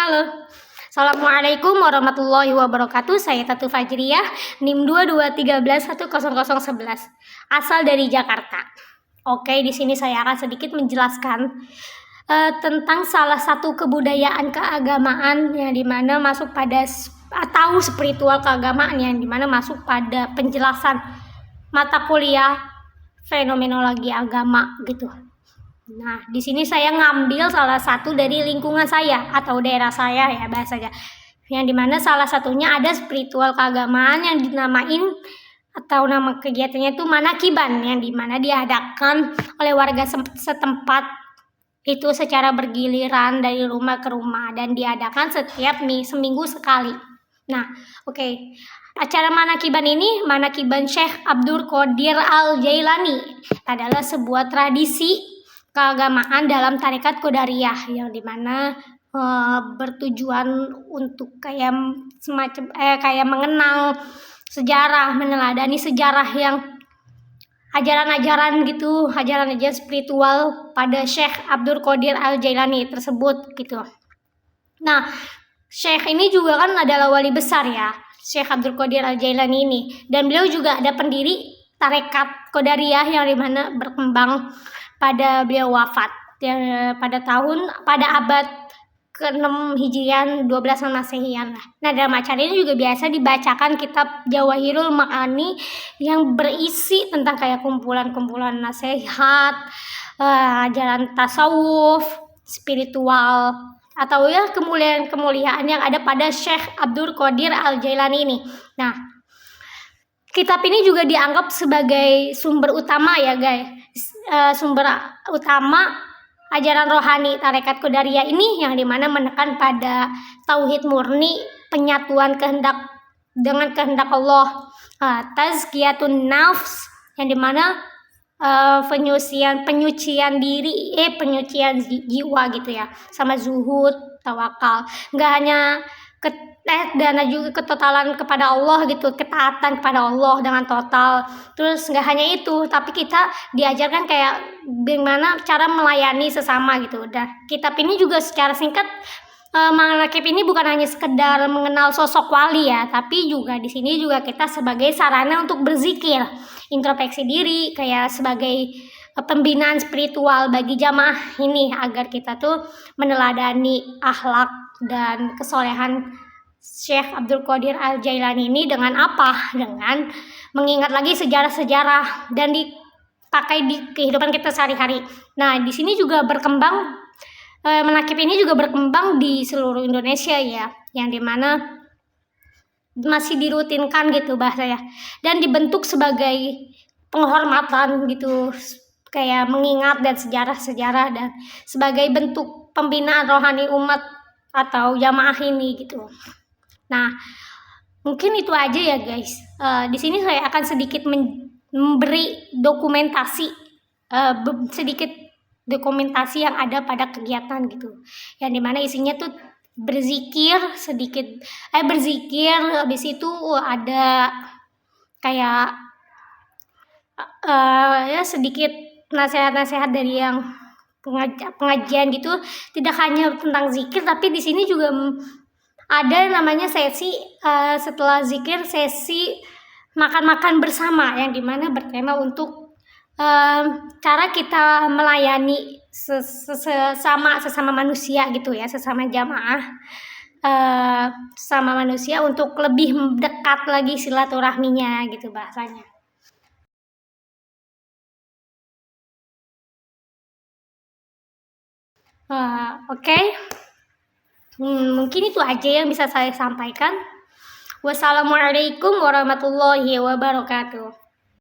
Halo. Assalamualaikum warahmatullahi wabarakatuh. Saya Tatu Fajriyah, NIM 22131011. Asal dari Jakarta. Oke, di sini saya akan sedikit menjelaskan tentang salah satu kebudayaan keagamaan yang dimana masuk pada atau spiritual keagamaan yang dimana masuk pada penjelasan mata kuliah fenomenologi agama gitu. Nah, di sini saya ngambil salah satu dari lingkungan saya atau daerah saya ya bahasanya. Yang dimana salah satunya ada spiritual keagamaan yang dinamain atau nama kegiatannya itu manakiban yang dimana diadakan oleh warga setempat itu secara bergiliran dari rumah ke rumah dan diadakan setiap seminggu sekali. Nah, oke. Acara manakiban ini, manakiban Syekh Abdul Qadir Al-Jailani adalah sebuah tradisi keagamaan dalam tarekat Qadariyah yang dimana bertujuan untuk kayak semacam kayak mengenal sejarah, meneladani sejarah yang ajaran-ajaran gitu, ajaran-ajaran spiritual pada Syekh Abdul Qadir Al-Jailani tersebut gitu. Nah, Syekh ini juga kan adalah wali besar ya, Syekh Abdul Qadir Al-Jailani ini, dan beliau juga ada pendiri tarekat Qadariyah yang dimana berkembang pada beliau wafat pada abad ke-6 Hijrian 12 Masehian. Nah, dalam acara ini juga biasa dibacakan kitab Jawahirul Ma'ani yang berisi tentang kayak kumpulan-kumpulan nasihat, ajaran tasawuf, spiritual atau ya kemuliaan-kemuliaan yang ada pada Syekh Abdul Qadir Al-Jailani ini. Nah, kitab ini juga dianggap sebagai sumber utama ya guys. Sumber utama ajaran rohani tarekat Qadariyah ini yang dimana menekan pada tauhid murni, penyatuan kehendak dengan kehendak Allah, tazkiyatun nafs yang dimana penyucian diri, penyucian jiwa gitu ya, sama zuhud, tawakal. Nggak hanya dan juga ketotalan kepada Allah gitu, ketaatan kepada Allah dengan total. Terus nggak hanya itu, tapi kita diajarkan kayak bagaimana cara melayani sesama gitu. Dan kitab ini juga secara singkat manakib ini bukan hanya sekedar mengenal sosok wali ya, tapi juga di sini juga kita sebagai sarana untuk berzikir, introspeksi diri, kayak sebagai pembinaan spiritual bagi jamaah ini agar kita tuh meneladani akhlak dan kesolehan Syekh Abdul Qadir Al-Jailani ini dengan apa? Dengan mengingat lagi sejarah-sejarah dan dipakai di kehidupan kita sehari-hari. Nah, di sini juga berkembang, menakib ini juga berkembang di seluruh Indonesia ya, yang dimana masih dirutinkan gitu bahasanya, dan dibentuk sebagai penghormatan gitu, kayak mengingat dan sejarah-sejarah dan sebagai bentuk pembinaan rohani umat atau jamaah ini gitu. Nah, mungkin itu aja ya guys. Di sini saya akan sedikit memberi dokumentasi, sedikit dokumentasi yang ada pada kegiatan gitu, yang dimana isinya tuh berzikir sedikit, berzikir, habis itu ada kayak ya sedikit nasihat-nasihat dari yang pengajian gitu. Tidak hanya tentang zikir, tapi di sini juga ada namanya sesi setelah zikir, sesi makan-makan bersama yang dimana bertema untuk cara kita melayani sesama manusia gitu ya, sesama jamaah, sama manusia untuk lebih dekat lagi silaturahminya gitu bahasanya. Oke. Mungkin itu aja yang bisa saya sampaikan. Wassalamualaikum warahmatullahi wabarakatuh.